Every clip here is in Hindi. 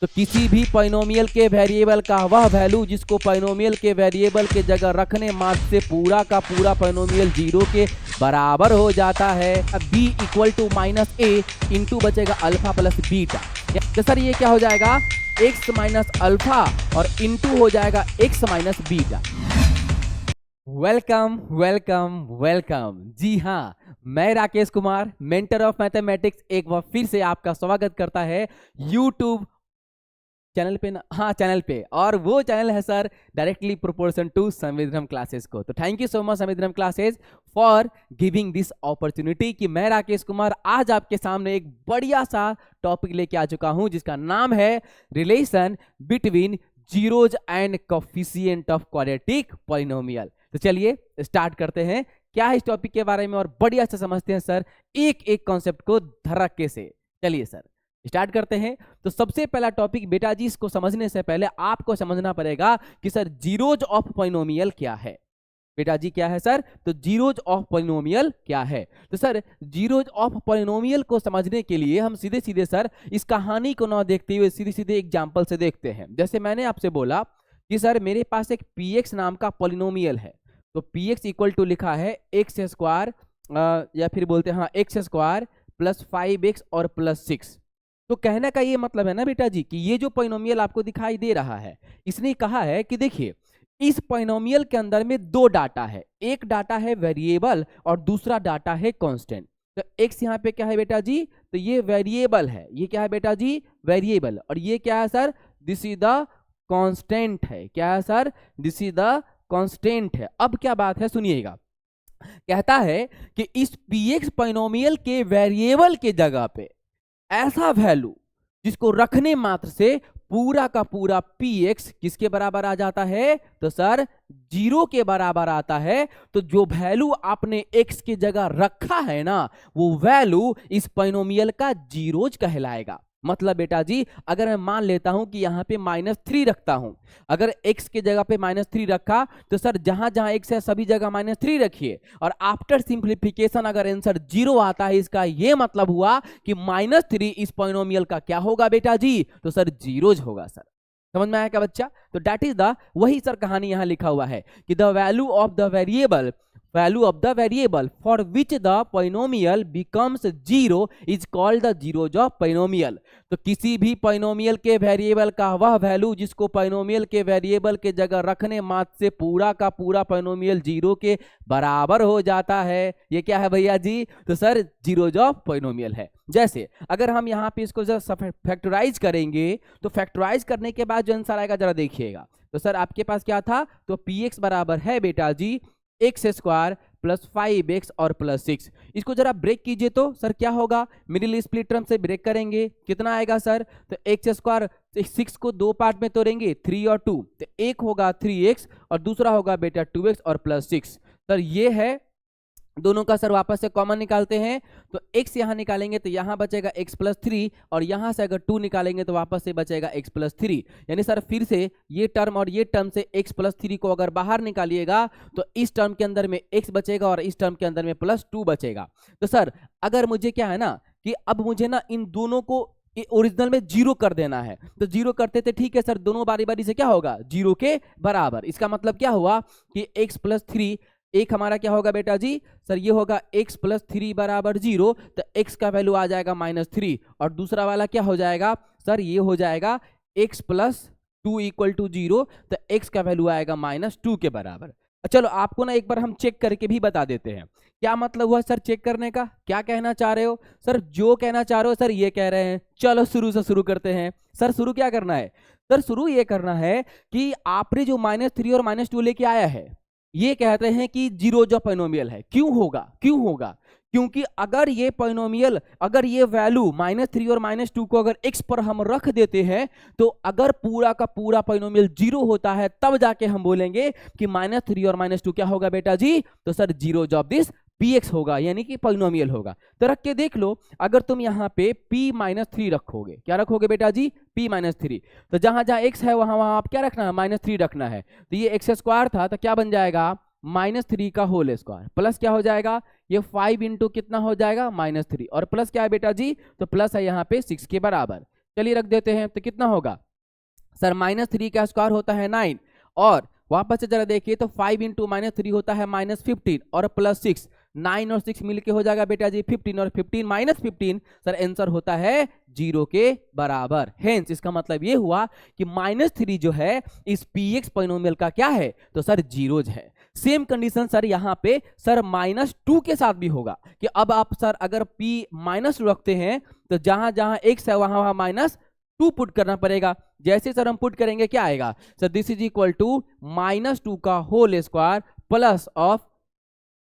तो किसी भी पॉलिनोमियल के वेरिएबल का वह वैल्यू जिसको पॉलिनोमियल के वेरिएबल के जगह रखने मात्र से पूरा का पूरा पॉलिनोमियल जीरो के बराबर हो जाता है। अब b equal to minus a into बचेगा अल्फा प्लस बीटा। तो सर ये क्या हो जाएगा, x माइनस अल्फा और इंटू हो जाएगा x minus beta. Welcome welcome welcome. जी हाँ, मैं Rakesh Kumar, mentor of mathematics, एक बार फिर से आपका स्वागत करता है यूट्यूब चैनल पे ना, हाँ चैनल पे, और वो चैनल है सर डायरेक्टली प्रोपोर्शन टू संविधान क्लासेस को। तो थैंक यू सो मच संविधान classes for giving this opportunity कि मैं राकेश कुमार आज आपके सामने एक बढ़िया सा टॉपिक लेके आ चुका हूं जिसका नाम है relation between zeros and coefficient of quadratic polynomial. तो चलिए स्टार्ट करते हैं क्या है इस टॉपिक के बारे में और बढ़िया से समझते हैं सर एक एक कॉन्सेप्ट को धड़क्के से। चलिए सर स्टार्ट करते हैं। तो सबसे पहला टॉपिक बेटा जी, इसको समझने से पहले आपको समझना पड़ेगा कि सर जीरोज ऑफ पॉलिनोमियल क्या है। बेटा जी क्या है सर, तो जीरोज ऑफ पॉलिनोमियल क्या है। तो सर जीरोज ऑफ पॉलिनोमियल को समझने के लिए हम सीधे सीधे सर इस कहानी को ना देखते हुए सीधे सीधे एग्जांपल से देखते हैं। जैसे मैंने आपसे बोला कि सर मेरे पास एक px नाम का पॉलिनोमियल है, तो px इक्वल टू लिखा है एक्स स्क्वायर या फिर बोलते हैं हाँ एक्स स्क्वायर प्लस 5x और प्लस 6। तो कहने का ये मतलब है ना बेटा जी कि ये जो पॉलिनोमियल आपको दिखाई दे रहा है, इसने कहा है कि देखिए इस पॉलिनोमियल के अंदर में दो डाटा है, एक डाटा है वेरिएबल और दूसरा डाटा है कांस्टेंट। तो x यहाँ पे क्या है बेटा जी, तो ये वेरिएबल है, ये क्या है बेटा जी वेरिएबल, और ये क्या है sir, this is the constant है। क्या है sir, this is the constant है। अब क्या बात है सुनिएगा, कहता है कि इस px पॉलिनोमियल के वेरिएबल के जगह पे ऐसा वैल्यू जिसको रखने मात्र से पूरा का पूरा px किसके बराबर आ जाता है, तो सर जीरो के बराबर आता है। तो जो वैल्यू आपने x की जगह रखा है ना, वो वैल्यू इस पॉलिनोमियल का जीरोज कहलाएगा। मतलब बेटा जी अगर मैं मान लेता हूं कि यहाँ पे -3 रखता हूं, अगर x के जगह पे -3 रखा तो सर जहां जहां x है सभी जगह -3 रखिए, और आफ्टर सिंप्लीफिकेशन अगर आंसर 0 आता है, इसका ये मतलब हुआ कि -3 इस पॉलिनोमियल का क्या होगा बेटा जी, तो सर जीरोज होगा। सर समझ में आया क्या बच्चा। तो दैट इज द वही सर कहानी यहां लिखा हुआ है कि the value of the variable for which the polynomial becomes zero is called the zeros of polynomial। तो किसी भी पॉलिनोमियल के वेरिएबल का वह वैल्यू जिसको पॉलिनोमियल के वेरिएबल के जगह रखने मात्र से पूरा का पूरा पॉलिनोमियल जीरो के बराबर हो जाता है, ये क्या है भैया जी, तो सर जीरोज ऑफ पॉलिनोमियल है। जैसे अगर हम यहाँ पे इसको फैक्टराइज करेंगे तो फैक्टराइज करने के बाद जो आंसर आएगा जरा देखिएगा। तो सर आपके पास क्या था, तो px बराबर है बेटा जी एक्स स्क्वायर प्लस 5x और प्लस 6। इसको जरा ब्रेक कीजिए तो सर क्या होगा, मिडिल स्प्लिट टर्म से ब्रेक करेंगे, कितना आएगा सर, तो एक्स स्क्वायर 6 को दो पार्ट में तोड़ेंगे 3 और 2, तो एक होगा 3x और दूसरा होगा बेटा 2x और प्लस 6। सर ये है दोनों का सर वापस से कॉमन निकालते हैं, तो x यहां निकालेंगे तो यहां बचेगा x प्लस 3, और यहां से अगर 2 निकालेंगे तो वापस से बचेगा x प्लस 3। यानी सर फिर से ये टर्म और ये टर्म से x प्लस 3 को अगर बाहर निकालिएगा तो इस टर्म के अंदर में x बचेगा और इस टर्म के अंदर में प्लस 2 बचेगा। तो सर अगर मुझे क्या है ना कि अब मुझे ना इन दोनों को ओरिजिनल में जीरो कर देना है, तो जीरो करते थे, ठीक है सर, दोनों बारी बारी से क्या होगा, जीरो के बराबर। इसका मतलब क्या हुआ कि x प्लस 3 एक हमारा क्या होगा बेटा जी, सर ये होगा x प्लस 3 बराबर 0, तो x का वैल्यू आ जाएगा -3, और दूसरा वाला क्या हो जाएगा सर, ये हो जाएगा x प्लस 2 इक्वल टू 0, तो x का वैल्यू आएगा -2 के बराबर। चलो आपको ना एक बार हम चेक करके भी बता देते हैं क्या मतलब हुआ सर चेक करने का, क्या कहना चाह रहे हो सर, जो कहना चाह रहे हो सर ये कह रहे हैं। चलो शुरू से शुरू करते हैं। सर शुरू क्या करना है, सर शुरू ये करना है कि आपने जो -3 और -2 लेके आया है, ये कहते हैं कि जीरोज ऑफ पॉलिनोमियल है। क्यों होगा, क्योंकि अगर ये पॉलिनोमियल, अगर ये वैल्यू -3 और -2 को अगर x पर हम रख देते हैं, तो अगर पूरा का पूरा पॉलिनोमियल जीरो होता है तब जाके हम बोलेंगे कि -3 और -2 क्या होगा बेटा जी, तो sir zeros of this px होगा, यानी कि पॉलिनोमियल होगा। तो रख के देख लो, अगर तुम यहाँ पे p-3 रखोगे, क्या रखोगे बेटा जी, p-3, तो जहां जहां x है वहां वहां आप क्या रखना है, -3 रखना है। तो ये एक्स स्क्वायर था तो क्या बन जाएगा, -3 का होल स्क्वायर, प्लस क्या हो जाएगा, ये 5 इंटू कितना हो जाएगा, -3, और प्लस क्या है बेटा जी, तो प्लस है यहाँ पे 6 के बराबर। चलिए रख देते हैं, तो कितना होगा सर, -3 का स्क्वायर होता है 9, और वापस से जरा देखिए तो 5 इंटू -3 होता है -15 और +6, 9 और 6 मिलके हो जाएगा बेटा जी 15, और 15 - 15 सर आंसर होता है 0 के बराबर। हेंस इसका मतलब ये हुआ कि -3 जो है इस px पॉलिनोमियल का क्या है, तो सर जीरोज है। सेम कंडीशन सर यहाँ पे सर -2 के साथ भी होगा कि अब आप सर अगर p -2 रखते हैं तो जहां जहां x है वहां वहां -2 पुट करना पड़ेगा। जैसे सर हम पुट करेंगे क्या आएगा sir, this is equal to -2 का whole square plus of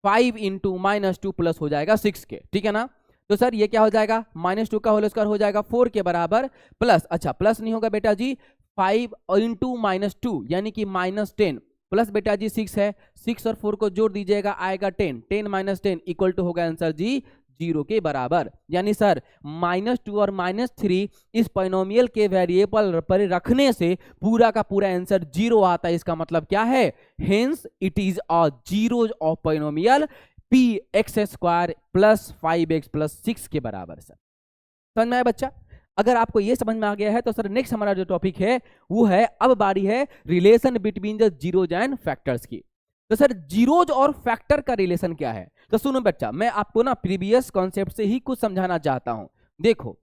5 into -2 plus हो जाएगा 6 के, ठीक है ना। तो सर ये क्या हो जाएगा, -2 का होल स्क्वायर हो जाएगा 4 के बराबर प्लस, अच्छा प्लस नहीं होगा बेटा जी, 5 इंटू -2 यानी कि -10 प्लस बेटा जी 6 है, 6 और 4 को जोड़ दीजिएगा आएगा 10, 10 - 10 इक्वल टू होगा आंसर जी 0 के बराबर। यानी सर -2 और -3 इस पॉलिनोमियल के वेरिएबल पर रखने से पूरा का पूरा आंसर 0 आता है। इसका मतलब क्या है, hence it is a zero of polynomial px² plus 5x plus 6 के बराबर। सर समझ में आया बच्चा? अगर आपको ये समझ में आ गया है तो सर नेक्स्ट हमारा जो टॉपिक है वो है, अब बारी है relation between the zeros and factors की। तो सर जीरोज और फैक्टर का रिलेशन क्या है, तो सुनो बच्चा, मैं आपको ना प्रीवियस कॉन्सेप्ट से ही कुछ समझाना चाहता हूं। देखो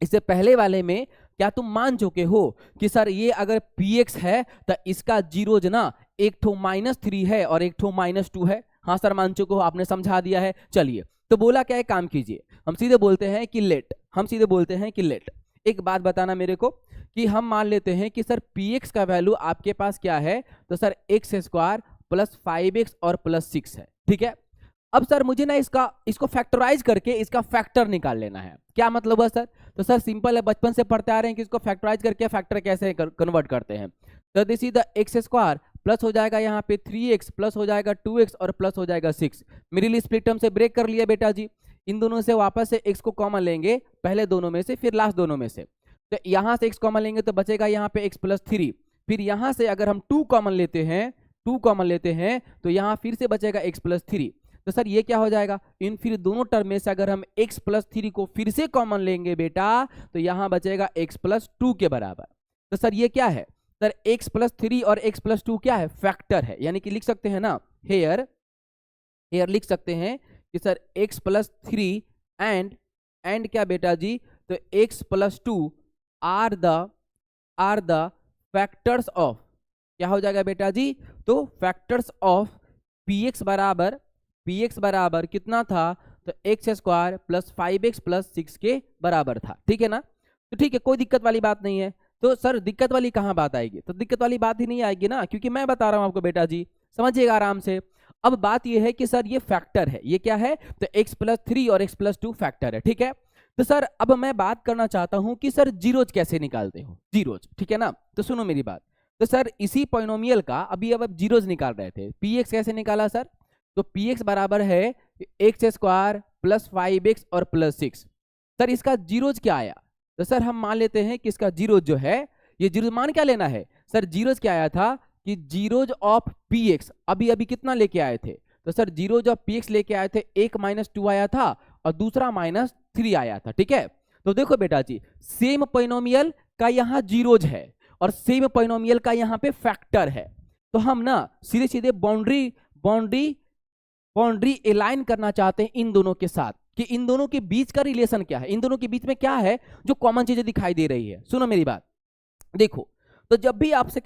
इससे पहले वाले में क्या तुम मान चुके हो कि सर ये अगर px है तो इसका जीरोज ना एक ठो -3 है और एक ठो -2 है। हाँ सर मान चुके हो, आपने समझा दिया है। चलिए तो बोला क्या है, काम कीजिए, हम सीधे बोलते हैं कि लेट, एक बात बताना मेरे को कि हम मान लेते हैं कि सर px का वैल्यू आपके पास क्या है, तो सर x² प्लस 5x और प्लस 6 है, ठीक है। अब सर मुझे ना इसको फैक्टराइज करके इसका फैक्टर निकाल लेना है। क्या मतलब है सर, तो सर सिंपल है, बचपन से पढ़ते आ रहे हैं कि इसको फैक्टराइज करके फैक्टर कैसे कन्वर्ट करते हैं। तो this is the x² plus हो जाएगा यहाँ पे 3x प्लस हो जाएगा 2x और प्लस हो जाएगा 6। मिडिल स्प्लिट टर्म से ब्रेक कर लिया बेटा जी, इन दोनों से वापस से x को कॉमन लेंगे, पहले दोनों में से फिर लास्ट दोनों में से। तो यहाँ से x कॉमन लेंगे तो बचेगा यहाँ पे x प्लस 3, फिर यहाँ से अगर हम 2 कॉमन लेते हैं तो यहाँ फिर से बचेगा x प्लस 3। तो सर ये क्या हो जाएगा, इन फिर दोनों टर्म में से अगर हम x प्लस 3 को फिर से कॉमन लेंगे बेटा तो यहाँ बचेगा x प्लस 2 के बराबर। तो सर ये क्या है, सर x प्लस 3 और x प्लस 2 क्या है, फैक्टर है। यानी कि लिख सकते हैं ना, हेयर लिख सकते हैं कि सर x प्लस 3 एंड क्या बेटा जी, तो x plus 2 are the factors of, क्या हो जाएगा बेटा जी, तो फैक्टर्स ऑफ px बराबर कितना था, तो x² प्लस 5x प्लस 6 के बराबर था, ठीक है ना। तो ठीक है, कोई दिक्कत वाली बात नहीं है। तो सर दिक्कत वाली कहाँ बात आएगी, तो दिक्कत वाली बात ही नहीं आएगी ना, क्योंकि मैं बता रहा हूं आपको बेटा जी, समझिएगा आराम से। अब बात यह है कि सर ये फैक्टर है, ये क्या है, तो x प्लस 3 और x प्लस 2 फैक्टर है, ठीक है। तो सर अब मैं बात करना चाहता हूं कि सर जीरोज कैसे निकालते हो, जीरोज, ठीक है ना। तो सुनो मेरी बात, तो सर इसी पॉलिनोमियल का अभी अब जीरोज निकाल रहे थे, px कैसे निकाला सर, तो px बराबर है x² प्लस 5x और प्लस 6। सर इसका जीरोज क्या आया, तो सर हम मान लेते हैं कि इसका जीरोज जो है, ये जीरोज मान क्या लेना है सर, जीरोज क्या आया था कि जीरोज ऑफ px अभी कितना लेके आए थे, तो सर जीरोज ऑफ px लेके आए थे, एक -2 आया था और दूसरा -3 आया था, ठीक है। तो देखो बेटा जी, सेम पॉलिनोमियल का यहाँ जीरोज है और सेम पॉलिनोमियल का यहाँ पे फैक्टर है। तो हम ना सीधे सीधे बाउंड्री एलाइन करना चाहते हैं इन दोनों के साथ कि इन दोनों के बीच का रिलेशन क्या है, इन दोनों के बीच में क्या है जो कॉमन चीजें दिखाई दे रही है। सुनो मेरी बात, देखो तो जब भी आपसे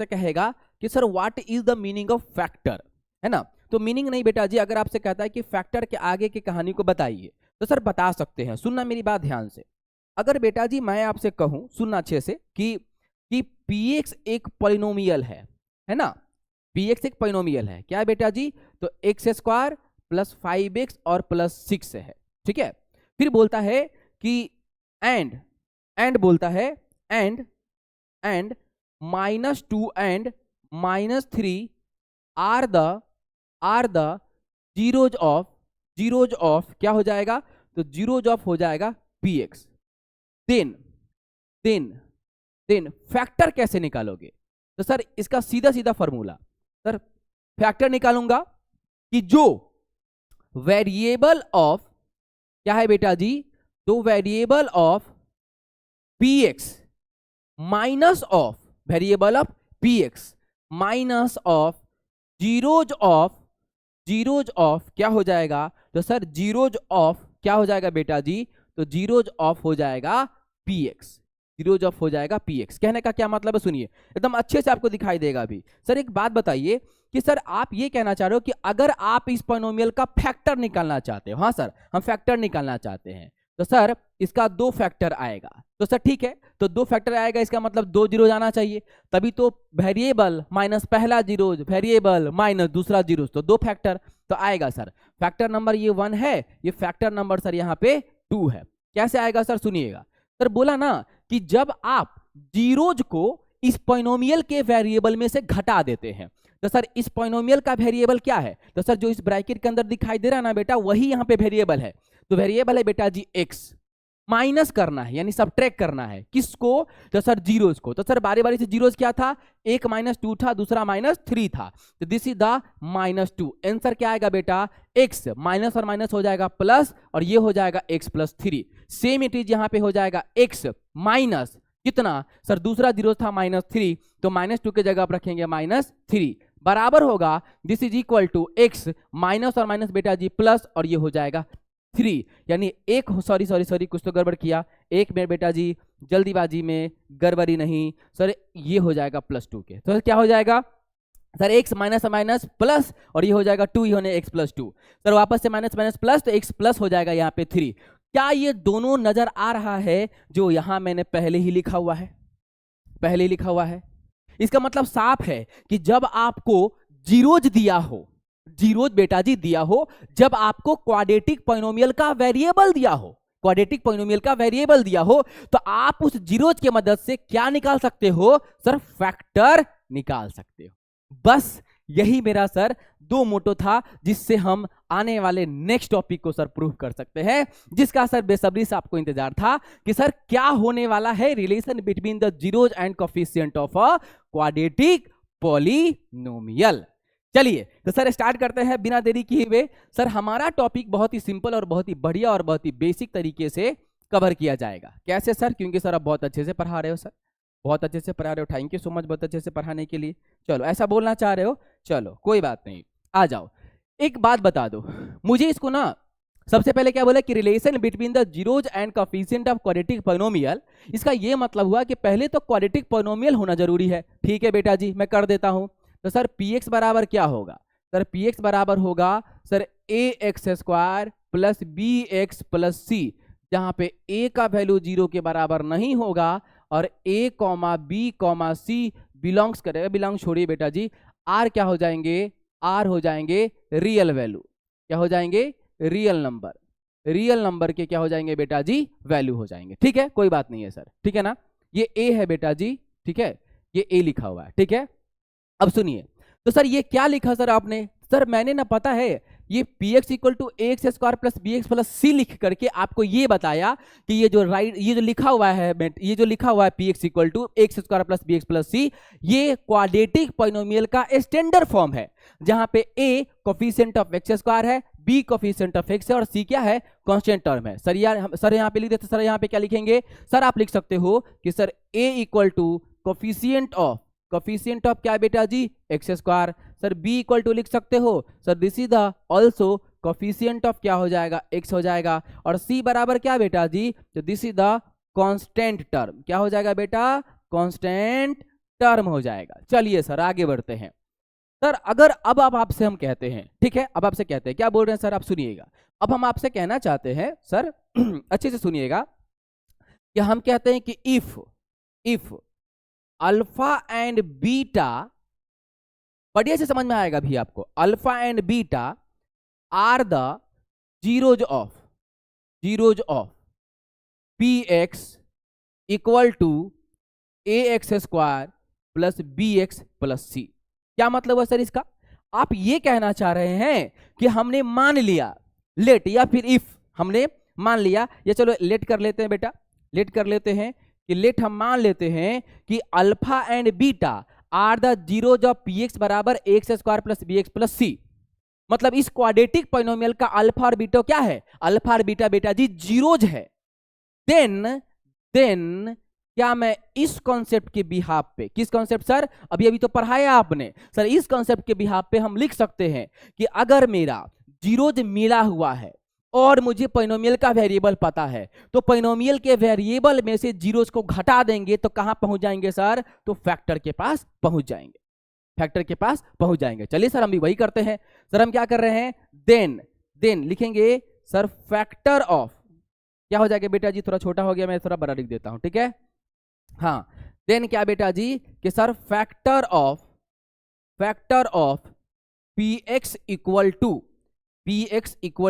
कहेगा कि sir what is the meaning of factor, है ना, तो मीनिंग नहीं बेटा जी, अगर आपसे कहता है कि फैक्टर के आगे की कहानी को बताइए तो सर बता सकते हैं। सुनना मेरी बात ध्यान से, अगर बेटा जी मैं आपसे कहूं, सुनना अच्छे से, कि px एक पॉलिनोमियल है ना, px एक पॉलिनोमियल है, क्या है बेटा जी, तो x² प्लस 5x और प्लस 6 है, ठीक है। फिर बोलता है कि एंड बोलता है and -2 and -3 are the zeros of क्या हो जाएगा, तो जीरोज ऑफ हो जाएगा px। देन फैक्टर कैसे निकालोगे, तो सर इसका सीधा फॉर्मूला, सर फैक्टर निकालूंगा कि जो वेरिएबल ऑफ क्या है बेटा जी, तो variable of p x minus of variable of p x minus of zeros of क्या हो जाएगा, तो सर जीरोज ऑफ क्या हो जाएगा बेटा जी, तो जीरोज ऑफ हो जाएगा पी एक्स, जीरोज ऑफ हो जाएगा पी एक्स। कहने का क्या मतलब है, सुनिए एकदम अच्छे से आपको दिखाई देगा अभी। सर एक बात बताइए कि सर आप ये कहना चाह रहे हो कि अगर आप इस पॉलिनोमियल का फैक्टर निकालना चाहते हो, हाँ सर हम फैक्टर निकालना चाहते हैं, तो सर इसका 2 फैक्टर आएगा, तो सर ठीक है, तो 2 फैक्टर आएगा, इसका मतलब 2 जीरो आना चाहिए, तभी तो वेरिएबल माइनस पहला जीरो, वेरिएबल माइनस दूसरा जीरो, तो 2 फैक्टर तो आएगा। सर फैक्टर नंबर ये 1 है, ये फैक्टर नंबर सर यहाँ पे 2 है। कैसे आएगा सर, सुनिएगा। सर बोला ना कि जब आप जीरोज को इस पॉलिनोमियल के वेरिएबल में से घटा देते हैं, तो सर इस पॉलिनोमियल का वेरिएबल क्या है, तो सर जो इस ब्रैकेट के अंदर दिखाई दे रहा है ना बेटा, वही यहाँ पे वेरिएबल है। तो वेरिएबल है बेटा जी एक्स, माइनस करना है यानी सबट्रैक्ट करना है किसको, तो सर जीरोज को। तो सर बारी बारी से जीरोज क्या था, एक -2 था, दूसरा -3 था, तो दिस इज द -2। आंसर क्या आएगा बेटा, x माइनस और माइनस हो जाएगा प्लस, और ये हो जाएगा x + 3। सेम इट इज यहाँ पे हो जाएगा x माइनस कितना, सर दूसरा जीरो था -3, तो -2 की जगह आप रखेंगे -3 बराबर होगा, this is equal to x minus और माइनस बेटा जी प्लस, और ये हो जाएगा 3। यानी एक सॉरी कुछ तो गड़बड़ किया, एक में बेटा जी जल्दीबाजी में गड़बड़ी नहीं, सर ये हो जाएगा +2 के, तो क्या हो जाएगा sir x minus minus plus, और ये हो जाएगा 2, ये होने x + 2, सर वापस से माइनस माइनस प्लस, तो x प्लस हो जाएगा यहाँ पे 3। क्या ये दोनों नजर आ रहा है जो यहां मैंने पहले ही लिखा हुआ है, पहले ही लिखा हुआ है। इसका मतलब साफ है कि जब आपको जीरोज दिया हो, जीरोज बेटा जी दिया हो, जब आपको क्वाड्रेटिक पॉलिनोमियल का वेरिएबल दिया हो, क्वाड्रेटिक पॉलिनोमियल का वेरिएबल दिया हो, तो आप उस जीरोज की मदद से क्या निकाल सकते हो, सर फैक्टर निकाल सकते हो। बस यही मेरा सर 2 मोटो था, जिससे हम आने वाले नेक्स्ट टॉपिक को सर प्रूव कर सकते हैं, जिसका सर बेसब्री से आपको इंतजार था कि सर क्या होने वाला है relation between the zeros and coefficient of a quadratic polynomial. चलिए तो सर स्टार्ट करते हैं बिना देरी किए हुए। सर हमारा टॉपिक बहुत ही सिंपल और बहुत ही बढ़िया और बहुत ही बेसिक तरीके से कवर किया जाएगा। कैसे सर, क्योंकि सर आप बहुत अच्छे से पढ़ा रहे हो, सर बहुत अच्छे से पढ़ा रहे हो, थैंक यू सो मच बहुत अच्छे से पढ़ाने के लिए। चलो ऐसा बोलना चाह रहे हो, चलो कोई बात नहीं, आ जाओ। एक बात बता दो मुझे, इसको ना सबसे पहले क्या बोला कि relation between the zeros and coefficient of quadratic polynomial, इसका ये मतलब हुआ कि पहले तो क्वाड्रेटिक पॉलिनोमियल होना जरूरी है। ठीक है बेटा जी, मैं कर देता हूं। तो सर px बराबर क्या होगा, सर px बराबर होगा सर ax² + bx + c, जहां पे a का वैल्यू 0 के बराबर नहीं होगा और a, b, c बिलोंग्स करेगा, बिलोंग छोड़िए बेटा जी, r क्या हो जाएंगे, r हो जाएंगे रियल वैल्यू, क्या हो जाएंगे रियल नंबर, रियल नंबर के क्या हो जाएंगे बेटा जी वैल्यू हो जाएंगे। ठीक है, कोई बात नहीं है सर, ठीक है ना, ये a है बेटा जी, ठीक है, ये a लिखा हुआ है, ठीक है। अब सुनिए, तो सर ये क्या लिखा सर आपने, सर मैंने ना पता है ये px = ax² + bx + c लिख करके आपको ये बताया कि ये जो ये जो लिखा हुआ है, ये जो लिखा हुआ है px = ax² + bx + c, ये क्वाड्रेटिक पॉलिनोमियल का स्टैंडर्ड फॉर्म है, जहां पे a कोफिशिएंट ऑफ x² है, b कोफिशिएंट ऑफ x है, और c क्या है, कांस्टेंट टर्म है। सर यार सर यहाँ पे लिख देते, सर यहाँ पे क्या लिखेंगे, सर आप लिख सकते हो कि सर a = कोफिशिएंट ऑफ क्या बेटा जी x², सर b = लिख सकते हो sir this is the also coefficient of क्या हो जाएगा x हो जाएगा, और c बराबर क्या बेटा जी, तो this is the constant term, क्या हो जाएगा बेटा, कांस्टेंट टर्म हो जाएगा। चलिए सर आगे बढ़ते हैं। सर अगर अब आप आपसे हम कहते हैं, ठीक है, अब आपसे कहते हैं, क्या बोल रहे हैं सर आप सुनिएगा, अब हम आपसे कहना चाहते हैं सर अच्छे से सुनिएगा, कि हम कहते हैं कि इफ अल्फा एंड बीटा, बढ़िया से समझ में आएगा भी आपको, alpha and beta are the zeros of px = ax² + bx + c। क्या मतलब है सर इसका, आप ये कहना चाह रहे हैं कि हमने मान लिया, लेट या फिर इफ हमने मान लिया, या चलो लेट कर लेते हैं बेटा, लेट कर लेते हैं कि लेट हम मान लेते हैं कि alpha and beta are the zeros of px = ax² + bx + c। मतलब इस क्वाड्रेटिक पॉलिनोमियल का अल्फा और बीटा क्या है, अल्फा और बीटा बेटा जी जीरोज है। देन क्या मैं इस कॉन्सेप्ट के बिहाफ पे, किस कॉन्सेप्ट सर, अभी अभी तो पढ़ाया आपने सर, इस कॉन्सेप्ट के बिहाफ पे हम लिख सकते हैं कि अगर मेरा जीरोज मिला हुआ है और मुझे पोलिनोमियल का वेरिएबल पता है, तो पोलिनोमियल के वेरिएबल में से जीरोज को घटा देंगे तो कहां पहुंच जाएंगे सर, तो फैक्टर के पास पहुंच जाएंगे, फैक्टर के पास पहुंच जाएंगे। चलिए सर हम भी वही करते हैं। सर हम क्या कर रहे हैं, देन लिखेंगे सर फैक्टर ऑफ, क्या हो जाएगा बेटा जी, थोड़ा छोटा हो गया, मैं थोड़ा बड़ा लिख देता हूं, ठीक है। हाँ, देन क्या बेटा जी कि sir factor of p x equal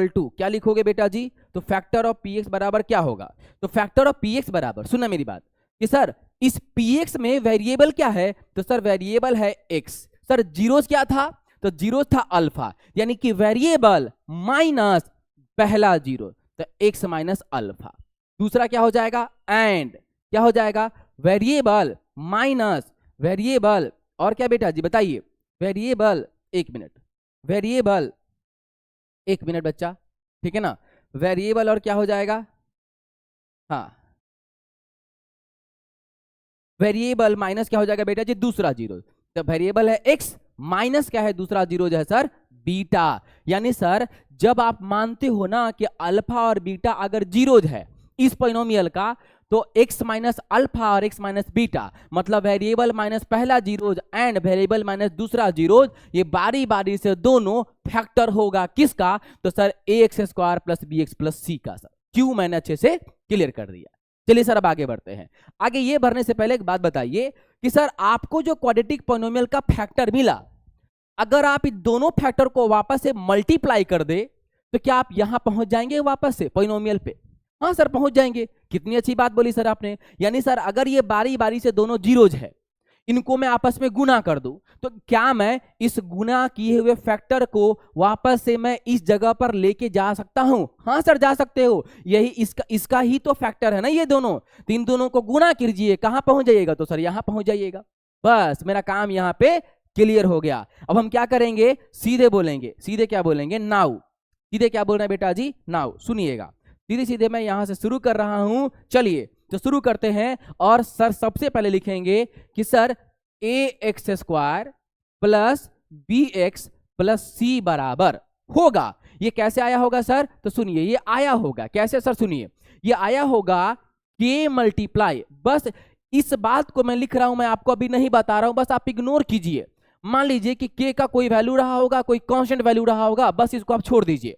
to क्या लिखोगे बेटा जी, तो फैक्टर ऑफ पी एक्स बराबर क्या होगा, तो फैक्टर ऑफ पी एक्स बराबर, सुनना मेरी बात कि सर इस पी एक्स में वेरिएबल क्या है, तो सर वेरिएबल है एक्स। सर जीरोस क्या था, तो जीरोस था अल्फा, यानी कि वेरिएबल माइनस पहला जीरो, तो एक्स माइनस अल्फा। दूसरा क्या हो जाएगा, एंड क्या हो जाएगा, वेरिएबल माइनस वेरिएबल, और क्या बेटा जी बताइए, वेरिएबल, एक मिनट बच्चा, ठीक है ना, वेरिएबल और क्या हो जाएगा, हाँ वेरिएबल माइनस क्या हो जाएगा बेटा जी, दूसरा जीरो, तो वेरिएबल है एक्स माइनस क्या है, दूसरा जीरो जो है सर बीटा। यानी सर जब आप मानते हो ना कि अल्फा और बीटा अगर जीरोज है इस पोलिनोमियल का, तो x माइनस अल्फा और x माइनस बीटा, मतलब वेरिएबल माइनस पहला जीरोज एंड वेरिएबल माइनस दूसरा जीरोज, ये बारी बारी से दोनों फैक्टर होगा किसका, तो sir ax square plus bx plus c का। सर क्यों, मैंने अच्छे से क्लियर कर दिया। चलिए सर अब आगे बढ़ते हैं। आगे ये बढ़ने से पहले एक बात बताइए कि सर आपको जो क्वाड्रेटिक पोलिनोमियल का फैक्टर मिला, अगर आप इन दोनों फैक्टर को वापस से मल्टीप्लाई कर दे तो क्या आप यहां पहुंच जाएंगे वापस से पोलिनोमियल पे, हाँ सर पहुंच जाएंगे। कितनी अच्छी बात बोली सर आपने। यानी सर अगर ये बारी बारी से दोनों जीरोज है, इनको मैं आपस में गुना कर दूं, तो क्या मैं इस गुना किए हुए फैक्टर को वापस से मैं इस जगह पर लेके जा सकता हूं, हाँ सर जा सकते हो। यही इसका ही तो फैक्टर है ना ये दोनों, तो इन दोनों को गुना कीजिए, कहां पहुंच जाइएगा, तो सर यहां पहुंच जाइएगा। बस मेरा काम यहां पे क्लियर हो गया। अब हम क्या करेंगे, सीधे बोलेंगे, सीधे क्या बोलेंगे, नाउ। सीधे क्या बोल रहे हैं बेटा जी, नाउ। सुनिएगा सीधे सीधे मैं यहां से शुरू कर रहा हूं। चलिए तो शुरू करते हैं। और सर सबसे पहले लिखेंगे कि sir a x square plus b x plus c बराबर होगा। ये कैसे आया होगा सर, तो सुनिए ये आया होगा कैसे सर, सुनिए ये आया होगा के मल्टीप्लाई, बस इस बात को मैं लिख रहा हूं, मैं आपको अभी नहीं बता रहा हूं, बस आप इग्नोर कीजिए। मान लीजिए कि के का कोई वैल्यू रहा होगा, कोई कांस्टेंट वैल्यू रहा होगा, बस इसको आप छोड़ दीजिए।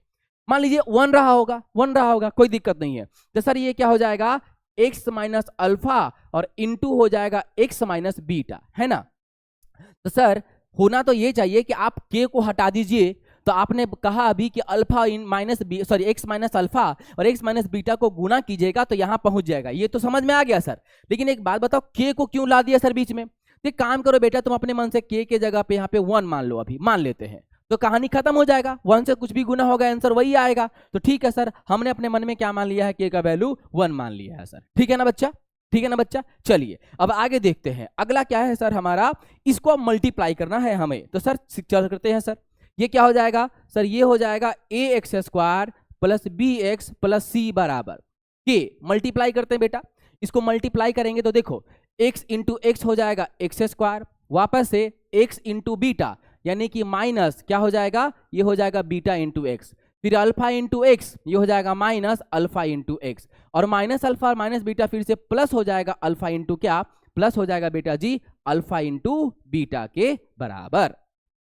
मान लीजिए 1 रहा होगा, कोई दिक्कत नहीं है। तो सर ये क्या हो जाएगा, x माइनस अल्फा और इंटू हो जाएगा x माइनस बीटा, है ना। तो सर होना तो ये चाहिए कि आप k को हटा दीजिए। तो आपने कहा अभी कि alpha minus b, sorry x minus alpha और x माइनस बीटा को गुना कीजिएगा तो यहां पहुंच जाएगा। ये तो समझ में आ गया सर। लेकिन एक बात बताओ, k को क्यों ला दिया सर बीच में। तो काम करो बेटा, तुम अपने मन से k के जगह पे यहाँ पे 1 मान लो, अभी मान लेते हैं, तो कहानी खत्म हो जाएगा। 1 से कुछ भी गुना होगा आंसर वही आएगा। तो ठीक है सर, हमने अपने मन में क्या मान लिया है, के का वैल्यू 1 मान लिया है सर। ठीक है ना बच्चा, ठीक है ना बच्चा। चलिए अब आगे देखते हैं, अगला क्या है सर हमारा, इसको अब मल्टीप्लाई करना है हमें। तो सर चल करते हैं सर, ये क्या हो जाएगा सर, ये हो जाएगा a x square plus b x plus c बराबर के। मल्टीप्लाई करते हैं बेटा, इसको मल्टीप्लाई करेंगे तो देखो x इंटू एक्स हो जाएगा एक्स स्क्वायर, वापस से x इंटू बीटा यानी कि माइनस क्या हो जाएगा, ये हो जाएगा बीटा इंटू एक्स, फिर अल्फा इंटू एक्स, ये हो जाएगा माइनस अल्फा इंटू एक्स, और माइनस अल्फा और माइनस बीटा फिर से प्लस हो जाएगा अल्फा इंटू क्या, प्लस हो जाएगा बेटा जी अल्फा इंटू बीटा के बराबर।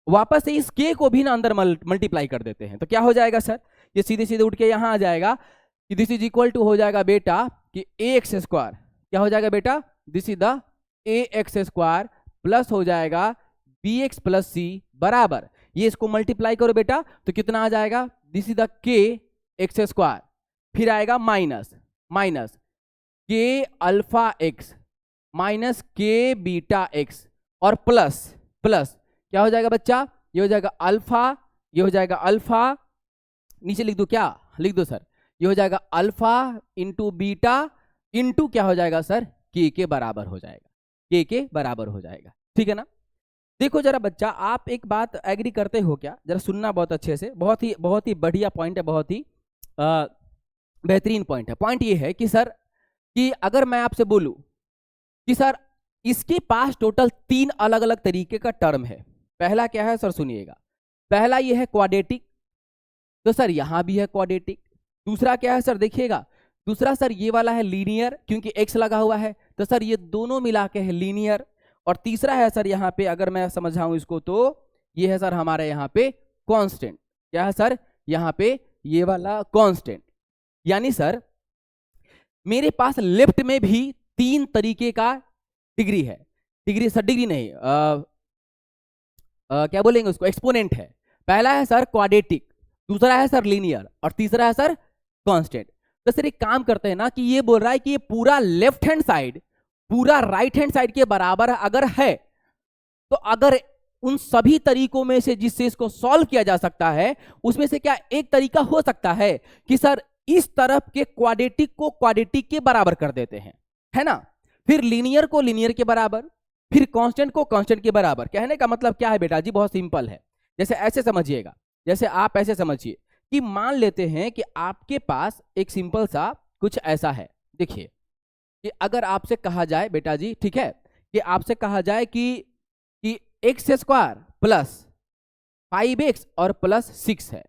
वापस से इस के को भी ना अंदर मल्टीप्लाई कर देते हैं, तो क्या हो जाएगा सर, ये सीधे सीधे उठ के यहां आ जाएगा कि दिस इज इक्वल टू हो जाएगा बेटा कि ए एक्स स्क्वायर, क्या हो जाएगा बेटा, this is the A x square plus हो जाएगा बी एक्स प्लस सी बराबर, ये इसको मल्टीप्लाई करो बेटा तो कितना आ जाएगा, दिस इज द के एक्स स्क्वायर, फिर आएगा माइनस माइनस के अल्फा एक्स माइनस के बीटा एक्स और प्लस प्लस क्या हो जाएगा बच्चा, ये हो जाएगा अल्फा, ये हो जाएगा अल्फा, नीचे लिख दो, क्या लिख दो सर, ये हो जाएगा अल्फा इंटू बीटा इंटू क्या हो जाएगा सर, के बराबर हो जाएगा, के बराबर हो जाएगा। ठीक है ना। देखो जरा बच्चा, आप एक बात एग्री करते हो क्या, जरा सुनना बहुत अच्छे से, बहुत ही बढ़िया पॉइंट है, बहुत ही बेहतरीन पॉइंट है। पॉइंट ये है कि सर कि अगर मैं आपसे बोलूं कि सर इसके पास टोटल 3 अलग अलग तरीके का टर्म है। पहला क्या है सर, सुनिएगा। पहला ये है क्वाड्रेटिक, तो सर यहां भी है क्वाड्रेटिक। दूसरा क्या है सर, देखिएगा, दूसरा सर ये वाला है लीनियर, क्योंकि एक्स लगा हुआ है, तो सर ये दोनों मिला के है लीनियर। और तीसरा है सर यहाँ पे, अगर मैं समझाऊं इसको, तो ये है सर हमारे यहाँ पे कांस्टेंट। क्या है सर, यहाँ पे ये वाला कांस्टेंट। यानी सर मेरे पास लेफ्ट में भी 3 तरीके का डिग्री है। डिग्री सर, डिग्री नहीं, क्या बोलेंगे उसको, एक्सपोनेंट है। पहला है सर क्वाड्रेटिक, दूसरा है सर लीनियर, और तीसरा है सर कांस्टेंट। तो सर एक काम करते हैं ना, कि ये बोल रहा है कि ये पूरा लेफ्ट हैंड साइड पूरा राइट हैंड साइड के बराबर अगर है, तो अगर उन सभी तरीकों में से जिससे इसको सॉल्व किया जा सकता है, उसमें से क्या एक तरीका हो सकता है कि सर इस तरफ के क्वाड्रेटिक को क्वाड्रेटिक के बराबर कर देते हैं, है ना, फिर लीनियर को लीनियर के बराबर, फिर कांस्टेंट को कांस्टेंट के बराबर। कहने का मतलब क्या है बेटा जी, बहुत सिंपल है। जैसे ऐसे समझिएगा, जैसे आप ऐसे समझिए कि मान लेते हैं कि आपके पास एक सिंपल सा कुछ ऐसा है। देखिए कि अगर आपसे कहा जाए बेटा जी, ठीक है, कि आपसे कहा जाए कि एक्स स्क्वायर प्लस 5x और प्लस 6 है,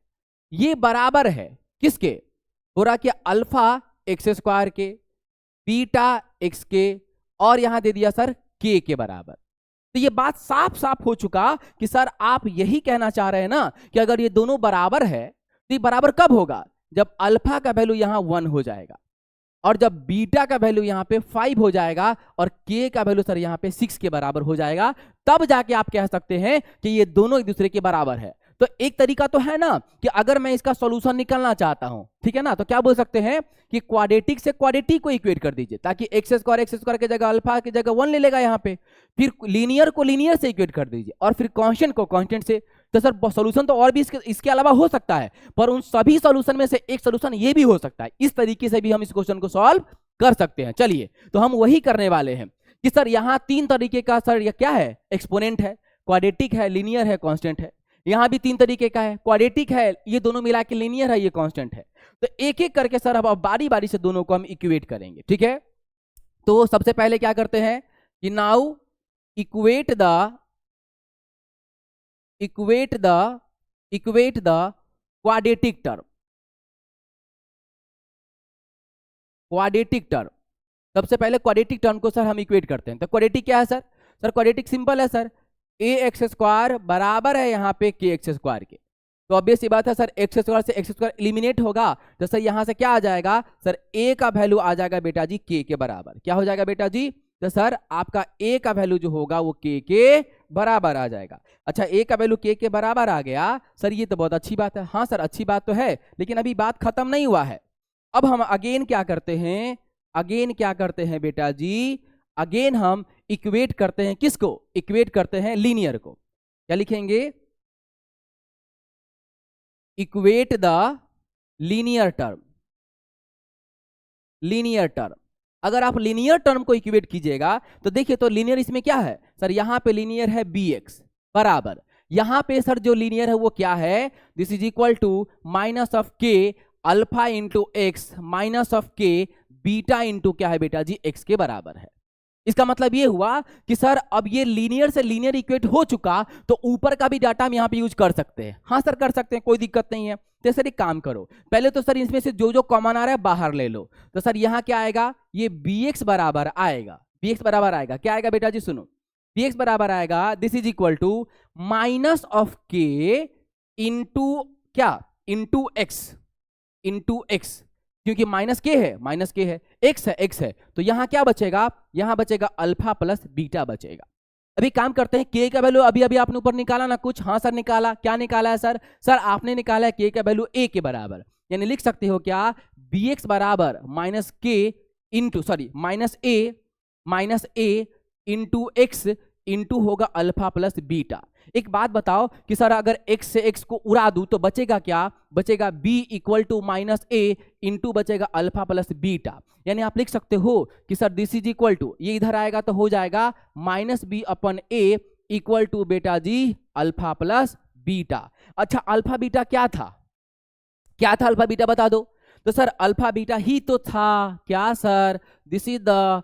ये बराबर है किसके, बोला कि अल्फा एक्स स्क्वायर के, बीटा एक्स के, और यहां दे दिया सर के बराबर। तो ये बात साफ साफ हो चुका कि सर आप यही कहना चाह रहे हैं ना कि अगर ये दोनों बराबर है, तो ये बराबर कब होगा, जब अल्फा का वैल्यू यहां 1 हो जाएगा, और जब बीटा का वैल्यू यहाँ पे 5 हो जाएगा, और के का वैल्यू सर यहाँ पे 6 के बराबर हो जाएगा, तब जाके आप कह सकते हैं कि ये दोनों एक दूसरे के बराबर है। तो एक तरीका तो है ना कि अगर मैं इसका सॉल्यूशन निकालना चाहता हूं, ठीक है ना, तो क्या बोल सकते हैं कि क्वाड्रेटिक से क्वाड्रेटिक को इक्वेट कर दीजिए, ताकि एक्स स्क्वायर की जगह अल्फा की जगह 1 ले लेगा यहाँ पे, फिर लीनियर को लीनियर से इक्वेट कर दीजिए, और फिर कांस्टेंट को कांस्टेंट से। तो सर सॉल्यूशन तो और भी इसके अलावा हो सकता है, पर उन सभी सॉल्यूशन में से एक सॉल्यूशन ये भी हो सकता है। इस तरीके से भी हम इस क्वेश्चन को सॉल्व कर सकते हैं। चलिए, तो हम वही करने वाले हैं कि सर यहां 3 तरीके का सर ये क्या है, एक्सपोनेंट है, क्वाड्रेटिक है, लीनियर है, कांस्टेंट है। यहां भी 3 तरीके का है, क्वाड्रेटिक है, ये दोनों मिला के लीनियर है, ये कांस्टेंट है। तो एक एक करके सर अब बारी बारी से दोनों को हम इक्वेट करेंगे, ठीक है। तो सबसे पहले क्या करते हैं कि now equate the quadratic term. Quadratic term, सबसे पहले क्वाड्रेटिक टर्म को सर हम इक्वेट करते हैं। तो क्वाड्रेटिक क्या है सर, सर क्वाड्रेटिक सिंपल है सर, ए एक्स स्क्वायर बराबर है यहाँ पे के एक्स स्क्वायर के। तो ऑब्वियस सी बात है सर, एक्स स्क्वायर से एक्स स्क्वायर एलिमिनेट होगा, तो सर यहाँ से क्या आ जाएगा सर, ए का वैल्यू आ जाएगा बेटा जी के बराबर। क्या हो जाएगा बेटा जी, तो सर आपका ए का वैल्यू जो होगा वो के बराबर आ जाएगा। अच्छा, ए का वैल्यू के बराबर आ गया सर, ये तो बहुत अच्छी बात है। हाँ सर, अच्छी बात तो है, लेकिन अभी बात खत्म नहीं हुआ है। अब हम अगेन क्या करते हैं बेटा जी, अगेन हम इक्वेट करते हैं, किसको इक्वेट करते हैं, लीनियर को। क्या लिखेंगे, इक्वेट द लीनियर टर्म। अगर आप लीनियर टर्म को इक्वेट कीजिएगा तो देखिए, तो लीनियर इसमें क्या है सर, यहां पे लीनियर है bx बराबर, यहां पे सर जो लीनियर है वो क्या है, this is equal to minus of k alpha into x minus of k beta into क्या है बेटा जी, एक्स के बराबर है। इसका मतलब ये हुआ कि सर अब ये लीनियर से लीनियर इक्वेट हो चुका, तो ऊपर का भी डाटा हम यहाँ पे यूज कर सकते हैं। हाँ सर कर सकते हैं, कोई दिक्कत नहीं है। तो सर एक काम करो, पहले तो सर इसमें से जो जो कॉमन आ रहा है बाहर ले लो। तो सर यहाँ क्या आएगा, ये bx बराबर आएगा, क्या आएगा बेटा जी, सुनो, bx बराबर आएगा, this is equal to minus of के इंटू क्या, इंटू एक्स, क्योंकि माइनस के है, एक्स है, तो यहां क्या बचेगा, यहां बचेगा अल्फा प्लस बीटा बचेगा। अभी काम करते हैं, के का वैल्यू अभी आपने ऊपर निकाला ना कुछ, हाँ सर निकाला, क्या निकाला है सर, आपने निकाला है के का वैल्यू ए के बराबर, यानी लिख सकते हो क्या, bx बराबर माइनस के into minus a into x into होगा अल्फा प्लस बीटा। एक बात बताओ कि सर अगर x से x को उड़ा दूं तो बचेगा क्या, बचेगा b equal to minus a into बचेगा अल्फा प्लस बीटा। यानी आप लिख सकते हो कि sir this is equal to, ये इधर आएगा तो हो जाएगा माइनस बी अपन ए इक्वल टू बेटा जी अल्फा प्लस बीटा। अच्छा, अल्फा बीटा क्या था अल्फा बीटा बता दो। तो सर अल्फा बीटा ही तो था क्या sir, this is the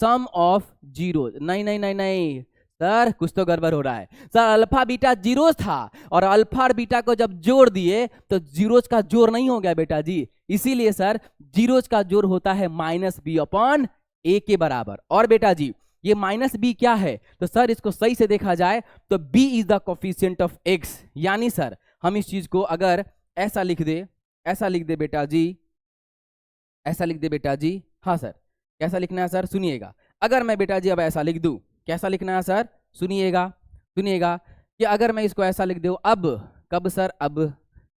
sum of zero. नहीं नहीं नहीं नहीं सर, कुछ तो गड़बड़ हो रहा है सर। अल्फा बीटा जीरोस था और अल्फा और बीटा को जब जोड़ दिए तो जीरोस का जोड़ नहीं हो गया बेटा जी, इसीलिए सर जीरोस का जोड़ होता है माइनस बी अपॉन ए के बराबर। और बेटा जी ये माइनस बी क्या है, तो सर इसको सही से देखा जाए तो b is the coefficient of x. यानी सर हम इस चीज को अगर ऐसा लिख दे, ऐसा लिख दे बेटा जी, ऐसा लिख दे बेटा जी। हाँ सर, कैसा लिखना है सर, सुनिएगा। अगर मैं बेटा जी अब ऐसा लिख दूं, कैसा लिखना है सर, सुनिएगा सुनिएगा, कि अगर मैं इसको ऐसा लिख दूं, अब कब सर, अब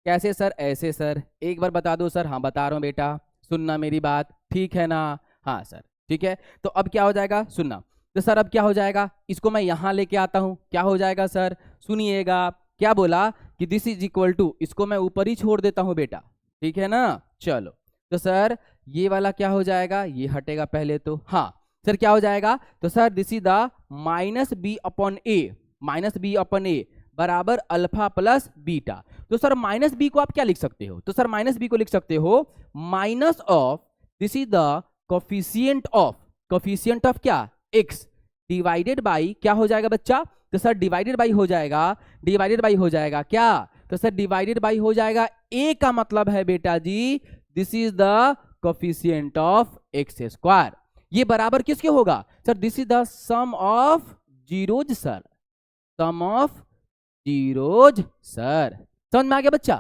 कैसे सर, ऐसे सर। एक बार बता दो सर। हाँ बता रहा हूं बेटा, सुनना मेरी बात, ठीक है ना। हाँ सर ठीक है। तो अब क्या हो जाएगा, सुनना। तो सर अब क्या हो जाएगा, इसको मैं यहां लेके आता हूं, क्या हो जाएगा सर, सुनिएगा। क्या बोला कि दिस इज इक्वल टू, इसको मैं ऊपर ही छोड़ देता हूं बेटा, ठीक है ना। चलो तो सर ये वाला क्या हो जाएगा, ये हटेगा पहले तो। हाँ सर क्या हो जाएगा, तो sir this is the minus b upon a, minus b upon a बराबर अल्फा प्लस बीटा। तो सर माइनस बी को आप क्या लिख सकते हो, तो सर माइनस बी को लिख सकते हो minus of, this is the coefficient of, coefficient of क्या, एक्स, डिवाइडेड बाई क्या हो जाएगा बच्चा, तो सर डिवाइडेड बाई हो जाएगा, डिवाइडेड बाई हो जाएगा क्या, तो सर डिवाइडेड बाई हो जाएगा ए का मतलब है बेटा जी this is the coefficient of x square. ये बराबर किसके होगा sir, this is the sum of zeros sir, sum of zeros sir. समझ में आ गया बच्चा।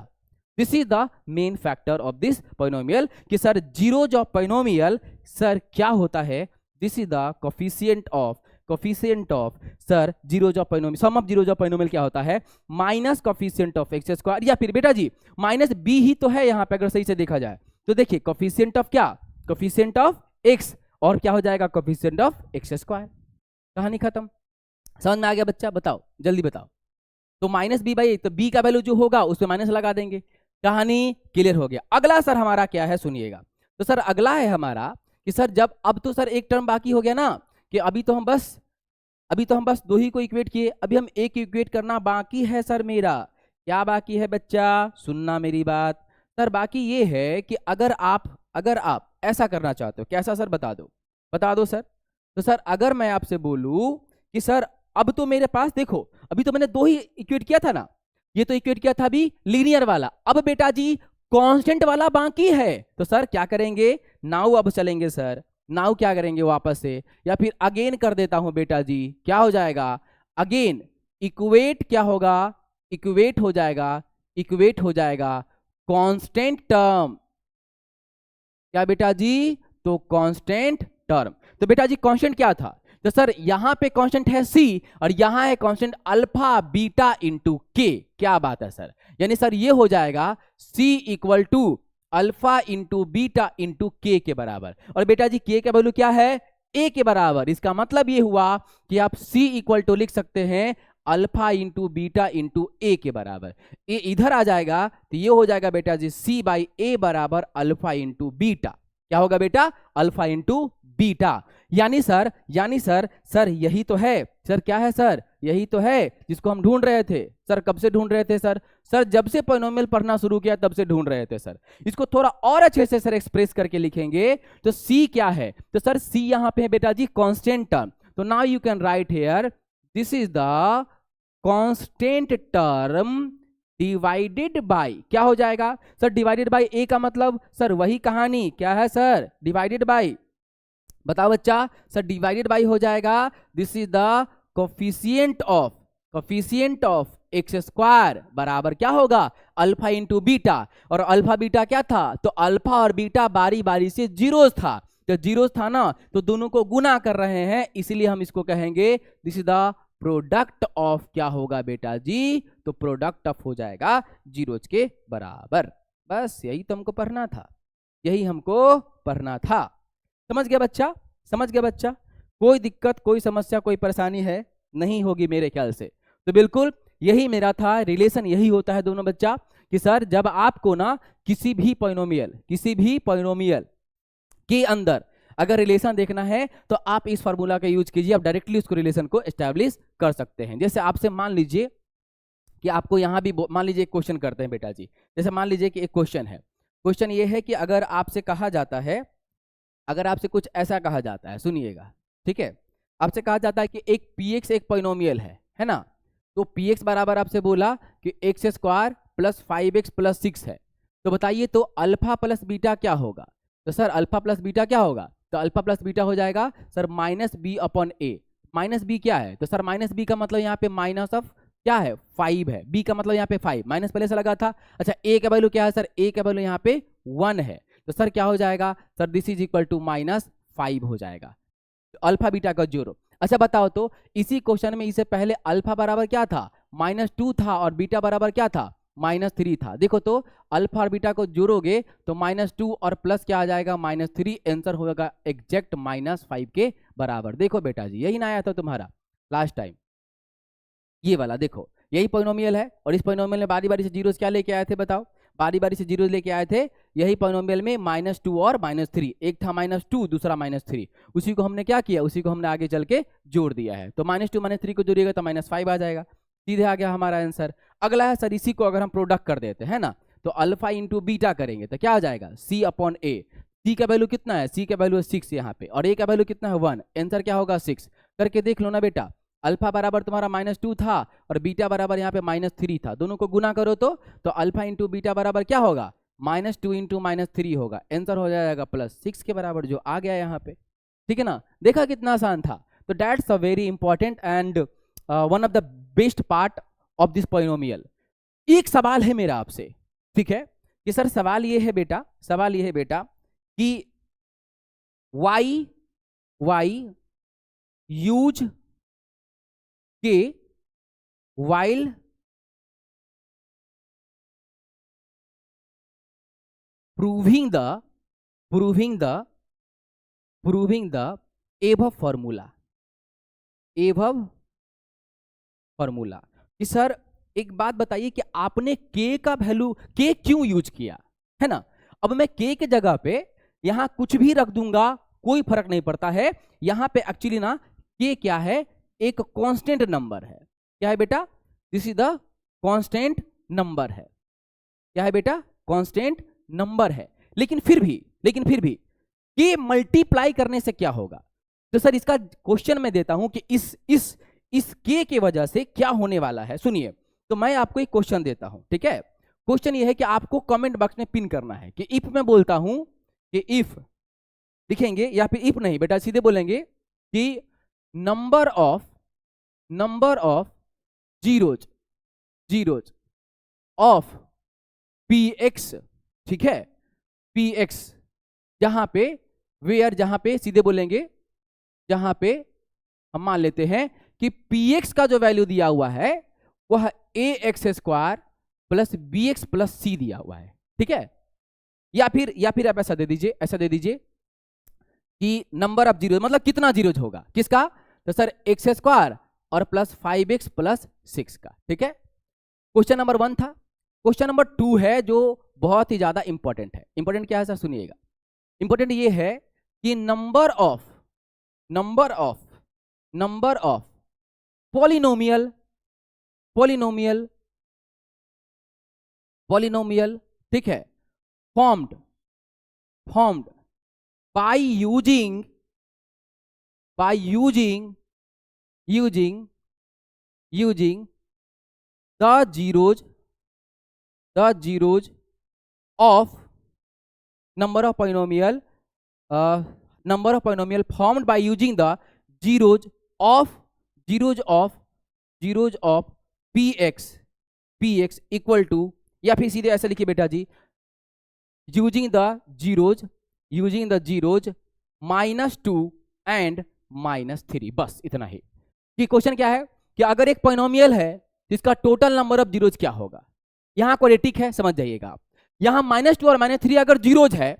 This is the main factor of this polynomial कि sir zeros of polynomial sir क्या होता है, this is the coefficient of, coefficient of sir zeros of polynomial, sum of zeros of polynomial क्या होता है, minus coefficient of x square, या फिर बेटा जी माइनस बी ही तो है यहाँ पे अगर सही से देखा जाए तो। देखिए कोफिशिएंट ऑफ क्या, कोफिशिएंट ऑफ एक्स, और क्या हो जाएगा कोफिशिएंट ऑफ एक्स स्क्वायर। कहानी खत्म। समझ में आ गया बच्चा, बताओ जल्दी बताओ। तो माइनस बी बाई, तो बी का वैल्यू जो होगा उस पर माइनस लगा देंगे, कहानी क्लियर हो गया। अगला सर हमारा क्या है, सुनिएगा। तो सर अगला है हमारा कि सर जब, अब तो सर एक टर्म बाकी हो गया ना, कि अभी तो हम बस दो ही को इक्वेट किए, अभी हम एक इक्वेट करना बाकी है सर मेरा। क्या बाकी है बच्चा, सुनना मेरी बात सर। बाकी ये है कि अगर आप ऐसा करना चाहते हो, कैसा सर बता दो सर। तो सर अगर मैं आपसे बोलूं कि सर अब तो मेरे पास देखो, अभी तो मैंने दो ही इक्वेट किया था ना, ये तो इक्वेट किया था अभी लीनियर वाला, अब बेटा जी कांस्टेंट वाला बाकी है। तो सर क्या करेंगे, नाउ अब चलेंगे सर, नाउ क्या करेंगे वापस से, या फिर अगेन कर देता हूं बेटा जी, क्या हो जाएगा अगेन इक्वेट, क्या होगा इक्वेट हो जाएगा, इक्वेट हो जाएगा कांस्टेंट टर्म, क्या बेटा जी, तो कांस्टेंट टर्म। तो बेटा जी कांस्टेंट क्या था, तो सर यहां पे कांस्टेंट है सी और यहां है कांस्टेंट अल्फा बीटा इंटू के। क्या बात है सर, यानी सर ये हो जाएगा c equal to alpha into beta into k बराबर। और बेटा जी के का वैल्यू क्या है, ए के बराबर। इसका मतलब ये हुआ कि आप सी इक्वल टू लिख सकते हैं अल्फा इंटू बीटा इंटू ए के बराबर। ए इधर आ जाएगा तो ये हो जाएगा बेटा जी सी बाई ए बराबर अल्फा इंटू बीटा। क्या होगा बेटा, अल्फा इंटू बीटा। यानी सर यही तो है सर, क्या है सर, यही तो है जिसको हम ढूंढ रहे थे सर। कब से ढूंढ रहे थे सर, जब से पॉलिनोमियल पढ़ना शुरू किया तब से ढूंढ रहे थे सर। इसको थोड़ा और अच्छे से सर एक्सप्रेस करके लिखेंगे तो सी क्या है, तो सर सी यहां पे है बेटा जी कांस्टेंट टर्म। तो now you can write here this is the constant term divided by, क्या हो जाएगा सर, डिवाइडेड बाय ए का मतलब सर वही कहानी, क्या है सर, डिवाइडेड बाय। बताओ बच्चा, सर डिवाइडेड बाय हो जाएगा this is the coefficient of x square बराबर क्या होगा अल्फा इंटू बीटा। और अल्फा बीटा क्या था, तो अल्फा और बीटा बारी बारी से जीरोस था, तो जीरोस था ना, तो दोनों को गुना कर रहे हैं, इसलिए हम इसको कहेंगे this is the product of, क्या होगा बेटा जी, तो प्रोडक्ट ऑफ हो जाएगा जीरोज के बराबर। बस यही तो हमको पढ़ना था, यही हमको पढ़ना था। समझ गया बच्चा, समझ गया बच्चा। कोई दिक्कत, कोई समस्या, कोई परेशानी है नहीं होगी मेरे ख्याल से। तो बिल्कुल यही मेरा था, रिलेशन यही होता है दोनों बच्चा, कि सर जब आपको ना किसी भी पॉलिनोमियल के अंदर अगर रिलेशन देखना है तो आप इस फार्मूला का यूज कीजिए, आप डायरेक्टली उसको रिलेशन को एस्टैब्लिश कर सकते हैं। जैसे आपसे मान लीजिए कि आपको यहाँ भी मान लीजिए एक क्वेश्चन करते हैं बेटा जी, जैसे मान लीजिए कि एक क्वेश्चन है, क्वेश्चन ये है कि अगर आपसे कहा जाता है, अगर आपसे कुछ ऐसा कहा जाता है, सुनिएगा, ठीक है। आपसे कहा जाता है कि एक px एक पॉलिनोमियल है ना, तो px बराबर आपसे बोला कि x square plus 5x plus 6 है। तो बताइए तो अल्फा प्लस बीटा क्या होगा? तो सर अल्फा प्लस बीटा क्या होगा? तो अल्फा प्लस बीटा हो जाएगा sir minus b upon a. Minus B क्या है? तो सर माइनस बी का मतलब यहाँ पे माइनस ऑफ क्या है? 5 है। बी का मतलब यहाँ पे 5, माइनस पहले से लगा था। अच्छा ए का वैल्यू क्या है सर? ए का वैल्यू यहाँ पे 1 है। तो सर क्या हो जाएगा sir? This is equal to -5 हो जाएगा। तो अल्फा बीटा का 0। अच्छा बताओ तो इसी क्वेश्चन में इससे पहले अल्फा बराबर क्या था? -2 था और बीटा बराबर क्या था? -3 था। देखो तो अल्फा और बीटा को जोड़ोगे तो -2 और प्लस क्या आ जाएगा? -3। आंसर होगा एग्जैक्ट -5 के बराबर। देखो बेटा जी यही ना आया था तुम्हारा लास्ट टाइम, ये वाला देखो यही पॉलिनोमियल है और इस पॉलिनोमियल में बारी बारी से जीरोस क्या लेके आए थे बताओ? बारी बारी से जीरोस लेके आए थे यही पॉलिनोमियल में -2 और -3। एक था -2 दूसरा -3, उसी को हमने क्या किया? उसी को हमने आगे चल के जोड़ दिया है। तो -2 -3 को जोड़िएगा तो -5 आ जाएगा। सीधे आ गया हमारा आंसर। अगला है सर इसी को अगर हम प्रोडक्ट कर देते हैं ना, तो अल्फा इंटू बीटा करेंगे तो क्या आ जाएगा? c अपॉन ए। सी का वैल्यू कितना है? सी का वैल्यू है 6 यहाँ पे, और ए का वैल्यू कितना है? 1। आंसर क्या होगा? 6। करके देख लो ना बेटा, अल्फा बराबर तुम्हारा -2 था और बीटा बराबर यहाँ पे -3 था। दोनों को गुना करो तो अल्फा इंटू बीटा बराबर क्या होगा? -2 इंटू -3 होगा। आंसर हो जाएगा +6 के बराबर, जो आ गया यहाँ पे। ठीक है ना? देखा कितना आसान था। तो that's a very important and one of the best part of this polynomial. एक सवाल है मेरा आपसे, ठीक है, कि सर सवाल ये है बेटा कि y यूज के while proving the above formula कि सर एक बात बताइए कि आपने k का वैल्यू k क्यों यूज किया है ना। अब मैं k के जगह पे यहां कुछ भी रख दूंगा, कोई फर्क नहीं पड़ता है। यहां पे एक्चुअली ना k क्या है? एक कांस्टेंट नंबर है। क्या है बेटा? This is the constant number है। क्या है बेटा? कांस्टेंट नंबर है। लेकिन फिर भी k मल्टीप्लाई करने से क्या होगा? तो सर इसका क्वेश्चन मैं देता हूं कि इस k के वजह से क्या होने वाला है। सुनिए, तो मैं आपको एक क्वेश्चन देता हूं, ठीक है। क्वेश्चन ये है कि आपको कमेंट बॉक्स में पिन करना है कि इफ मैं बोलता हूं कि इफ लिखेंगे, या फिर इफ नहीं बेटा सीधे बोलेंगे कि number of zeros of px, ठीक है, px, जहां पे वेयर, जहां पे सीधे बोलेंगे, जहां पे हम मान लेते हैं कि px का जो वैल्यू दिया हुआ है वह ax² plus bx plus c दिया हुआ है, ठीक है। या फिर आप ऐसा दे दीजिए कि नंबर ऑफ जीरो, मतलब कितना जीरोज होगा किसका? तो सर x² और प्लस 5x प्लस 6 का, ठीक है। क्वेश्चन नंबर 1 था। क्वेश्चन नंबर 2 है जो बहुत ही ज्यादा इंपॉर्टेंट है। इंपॉर्टेंट क्या है सर? सुनिएगा। इंपॉर्टेंट ये है कि नंबर ऑफ पॉलिनोमियल, ठीक है, formed by using the zeros of number of polynomial formed by using the zeros of px equal to, या फिर सीधे ऐसे लिखिए बेटा जी, using the zeros -2 and -3, बस इतना ही। कि क्वेश्चन क्या है कि अगर एक पॉलिनोमियल है तो इसका टोटल नंबर ऑफ जीरोज क्या होगा। यहां क्वाड्रेटिक है, समझ जाइएगा आप। यहां -2 और -3 अगर जीरोज है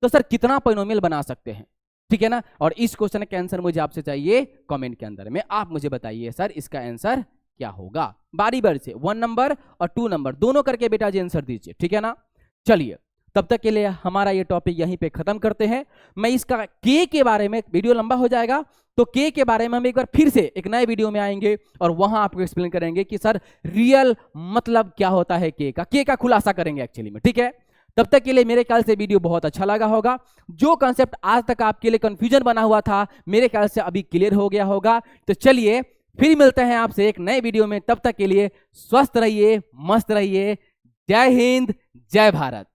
तो सर कितना पॉलिनोमियल बना सकते हैं, ठीक है ना। और इस क्वेश्चन का आंसर मुझे आपसे चाहिए कमेंट के अंदर में। आप मुझे बताइए सर इसका आंसर क्या होगा। बारी बारी से 1 नंबर और 2 नंबर दोनों करके बेटा जी आंसर दीजिए, ठीक है ना। चलिए तब तक के लिए हमारा ये टॉपिक यहीं पे खत्म करते हैं। मैं इसका के के बारे में, वीडियो लंबा हो जाएगा तो के बारे में हम एक बार फिर से एक नए वीडियो में आएंगे और वहां आपको एक्सप्लेन करेंगे कि सर रियल मतलब क्या होता है के का खुलासा करेंगे एक्चुअली में, ठीक है। तब तक के लिए मेरे ख्याल से वीडियो बहुत अच्छा लगा होगा। जो कंसेप्ट आज तक आपके लिए कंफ्यूजन बना हुआ था, मेरे ख्याल से अभी क्लियर हो गया होगा। तो चलिए फिर मिलते हैं आपसे एक नए वीडियो में। तब तक के लिए स्वस्थ रहिए, मस्त रहिए। जय हिंद, जय भारत।